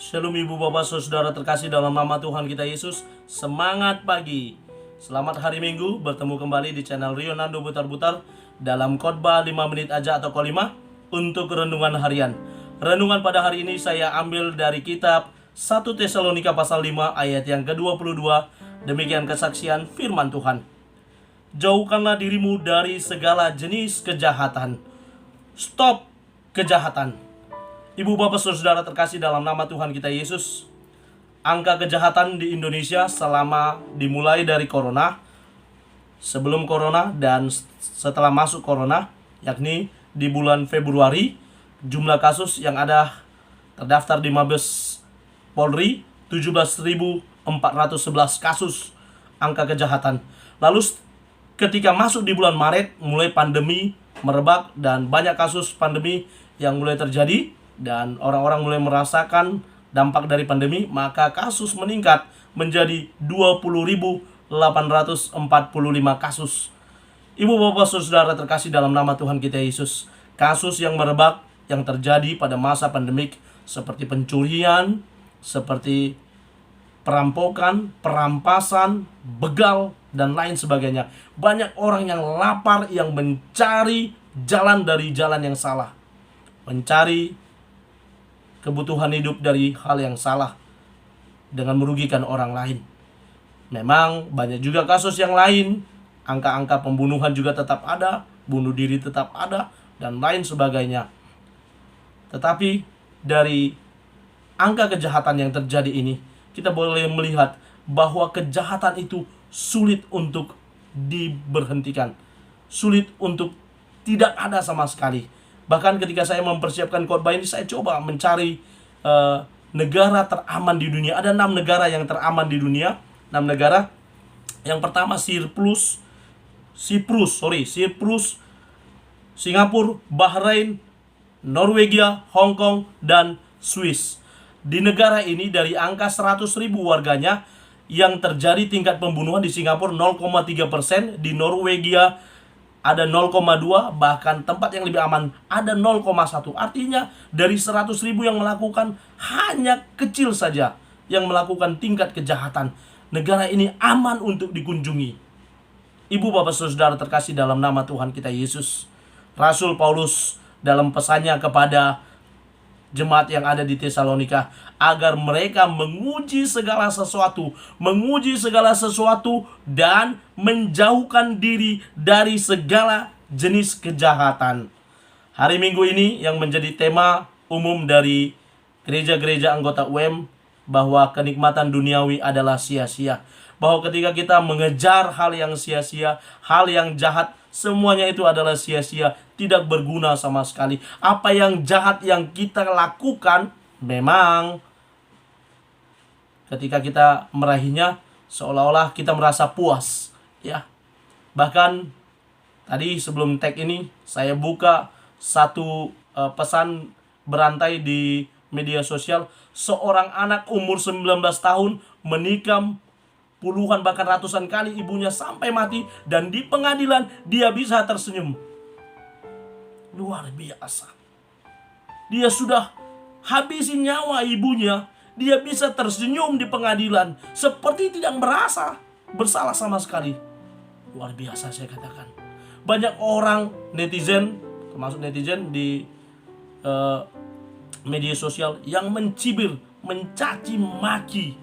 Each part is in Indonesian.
Shalom ibu bapak saudara terkasih dalam nama Tuhan kita Yesus. Semangat pagi. Selamat hari Minggu, bertemu kembali di channel Rionando Butar-Butar dalam khotbah 5 menit aja atau kolima untuk renungan harian. Renungan pada hari ini saya ambil dari kitab 1 Tesalonika pasal 5 ayat yang ke-22. Demikian kesaksian firman Tuhan. Jauhkanlah dirimu dari segala jenis kejahatan. Stop kejahatan. Ibu bapak saudara terkasih dalam nama Tuhan kita Yesus, angka kejahatan di Indonesia selama dimulai dari corona, sebelum corona dan setelah masuk corona, yakni di bulan Februari, jumlah kasus yang ada terdaftar di Mabes Polri 17.411 kasus angka kejahatan. Lalu ketika masuk di bulan Maret, mulai pandemi merebak dan banyak kasus pandemi yang mulai terjadi dan orang-orang mulai merasakan dampak dari pandemi, maka kasus meningkat menjadi 20.845 kasus. Ibu bapak saudara terkasih dalam nama Tuhan kita Yesus, kasus yang merebak yang terjadi pada masa pandemik seperti pencurian, seperti perampokan, perampasan, begal, dan lain sebagainya. Banyak orang yang lapar, yang mencari jalan dari jalan yang salah, mencari kebutuhan hidup dari hal yang salah dengan merugikan orang lain. Memang banyak juga kasus yang lain, angka-angka pembunuhan juga tetap ada, bunuh diri tetap ada, dan lain sebagainya. Tetapi dari angka kejahatan yang terjadi ini, kita boleh melihat bahwa kejahatan itu sulit untuk diberhentikan, sulit untuk tidak ada sama sekali. Bahkan ketika saya mempersiapkan khotbah ini, saya coba mencari negara teraman di dunia. Ada 6 negara yang teraman di dunia. 6 negara. Yang pertama Siprus, Singapura, Bahrain, Norwegia, Hong Kong, dan Swiss. Di negara ini dari angka 100.000 warganya, yang terjadi tingkat pembunuhan di Singapura 0,3%, di Norwegia ada 0,2, bahkan tempat yang lebih aman ada 0,1. Artinya dari 100.000 yang melakukan, hanya kecil saja yang melakukan tingkat kejahatan. Negara ini aman untuk dikunjungi. Ibu bapak saudara terkasih dalam nama Tuhan kita Yesus, Rasul Paulus dalam pesannya kepada jemaat yang ada di Tesalonika, agar mereka menguji segala sesuatu dan menjauhkan diri dari segala jenis kejahatan. Hari Minggu ini yang menjadi tema umum dari gereja-gereja anggota UM, bahwa kenikmatan duniawi adalah sia-sia. Bahwa ketika kita mengejar hal yang sia-sia, hal yang jahat, semuanya itu adalah sia-sia, tidak berguna sama sekali. Apa yang jahat yang kita lakukan, memang ketika kita meraihnya, seolah-olah kita merasa puas, ya. Bahkan tadi sebelum tag ini, saya buka satu pesan berantai di media sosial. Seorang anak umur 19 tahun menikam puluhan bahkan ratusan kali ibunya sampai mati, dan di pengadilan dia bisa tersenyum. Luar biasa. Dia sudah habisin nyawa ibunya, dia bisa tersenyum di pengadilan seperti tidak merasa bersalah sama sekali. Luar biasa, saya katakan. Banyak orang netizen, termasuk netizen di media sosial, yang mencibir, mencaci maki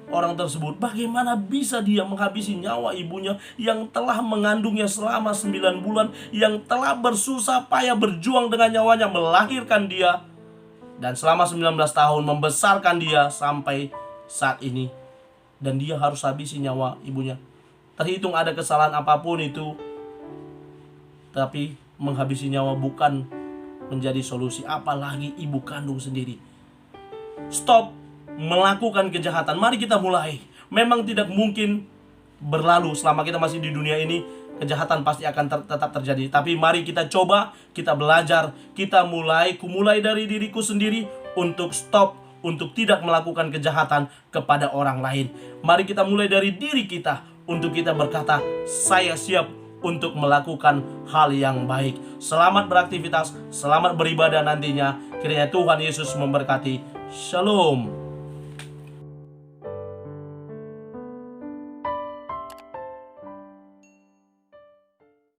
orang tersebut. Bagaimana bisa dia menghabisi nyawa ibunya yang telah mengandungnya selama 9 bulan, yang telah bersusah payah berjuang dengan nyawanya melahirkan dia, dan selama 19 tahun membesarkan dia sampai saat ini, dan dia harus habisi nyawa ibunya. Terhitung ada kesalahan apapun itu, tapi menghabisi nyawa bukan menjadi solusi, apalagi ibu kandung sendiri. Stop melakukan kejahatan. Mari kita mulai. Memang tidak mungkin berlalu selama kita masih di dunia ini. Kejahatan pasti akan tetap terjadi. Tapi mari kita coba, kita belajar, kita mulai dari diriku sendiri untuk stop, untuk tidak melakukan kejahatan kepada orang lain. Mari kita mulai dari diri kita untuk kita berkata, saya siap untuk melakukan hal yang baik. Selamat beraktivitas, selamat beribadah nantinya. Kiranya Tuhan Yesus memberkati. Shalom.